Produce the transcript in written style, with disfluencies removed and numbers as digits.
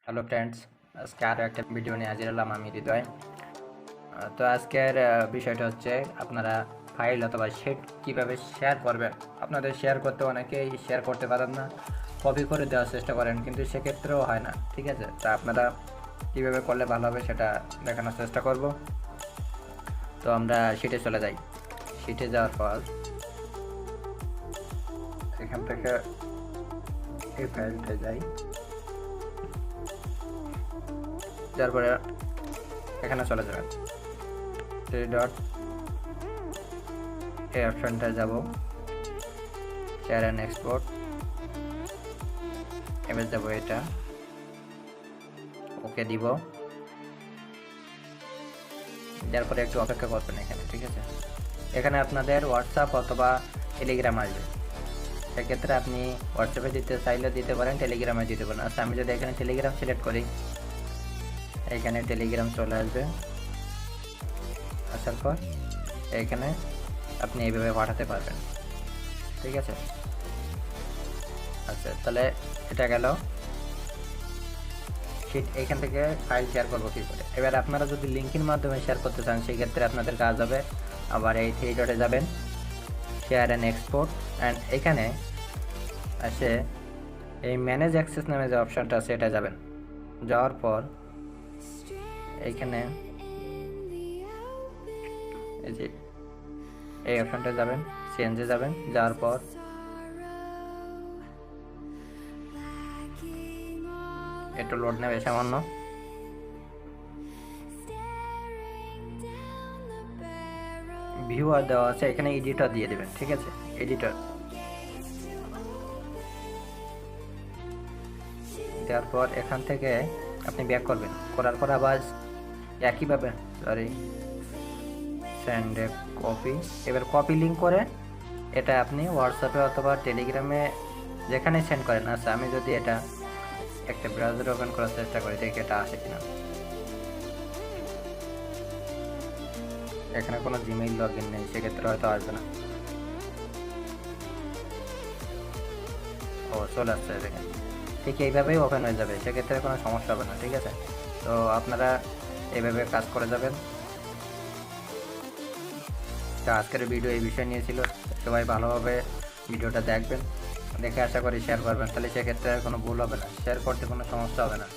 Hello friends, আজকে আরও একটা ভিডিও নিয়ে হাজির হলাম আমি হৃদয়। তো আজকের বিষয়টা হচ্ছে আপনারা ফাইল অথবা শিট কীভাবে শেয়ার করবেন। আপনাদের শেয়ার করতে অনেকেই শেয়ার করতে পারেন না, কপি করে দেওয়ার চেষ্টা করেন, কিন্তু সেক্ষেত্রেও হয় না। ঠিক আছে, তা আপনারা কীভাবে করলে ভালো হবে সেটা দেখানোর চেষ্টা করব। তো আমরা শিটে চলে যাই। শিটে যাওয়ার পর এখান থেকে এই ফাইলটা যাই, তারপরে এখানে চলে যাবেন। থ্রি ডট এই অপশনটায় যাব, শেয়ার অ্যান্ড এক্সপোর্ট। এবার যাব এটা, ওকে দিব। তারপরে একটু অপেক্ষা করবেন এখানে। ঠিক আছে, এখানে আপনাদের হোয়াটসঅ্যাপ অথবা টেলিগ্রাম আসবে। সেক্ষেত্রে আপনি হোয়াটসঅ্যাপে দিতে চাইলে দিতে পারেন, টেলিগ্রামে দিতে পারেন। আচ্ছা, আমি যদি এখানে টেলিগ্রাম সিলেক্ট করি, এখানে টেলিগ্রাম চলে আসবে। আসার পর এখানে আপনি এইভাবে পাঠাতে পারবেন। ঠিক আছে, আচ্ছা তাহলে এটা গেল শিট। এইখান থেকে ফাইল শেয়ার করবো কী করে। এবার আপনারা যদি লিঙ্কের মাধ্যমে শেয়ার করতে চান, সেই ক্ষেত্রে আপনাদের কাজ হবে আবার এই থ্রি ডটে যাবেন, শেয়ার অ্যান্ড এক্সপোর্ট, অ্যান্ড এখানে আসে এই ম্যানেজ অ্যাক্সেস নামে যে অপশানটা আছে এটা যাবেন। যাওয়ার পর এইখানে এই যে এই অপশানটা যাবেন, চেঞ্জে যাবেন। যাওয়ার পর একটু লোড নেবে সামান্য। ভিউয়ার দেওয়া আছে, এখানে এডিটর দিয়ে দেবেন। ঠিক আছে, এডিটর দেওয়ার পর এখান থেকে আপনি ব্যাক করবেন। করার পর আবার একইভাবে সেন্ড কপি। এবার কপি লিঙ্ক করে এটা আপনি হোয়াটসঅ্যাপে অথবা টেলিগ্রামে যেখানে সেন্ড করেন। আচ্ছা, আমি যদি এটা একটা ব্রাউজার ওপেন করার চেষ্টা করি, দেখি এটা আসে কিনা। এখানে কোনো জিমেইল লগ ইন নেই, সেক্ষেত্রে হয়তো আসবে না। ও, চলে আসছে দেখেন। ঠিক এইভাবেই ওপেন হয়ে যাবে, সেক্ষেত্রে কোনো সমস্যা হবে না। ঠিক আছে, তো আপনারা এইভাবে কাজ করে যাবেন। তো আজকের ভিডিও এই বিষয় নিয়ে ছিল। সবাই ভালোভাবে ভিডিওটা দেখবেন, দেখে আশা করি শেয়ার করবেন, তাহলে সেক্ষেত্রে কোনো ভুল হবে না, শেয়ার করতে কোনো সমস্যা হবে না।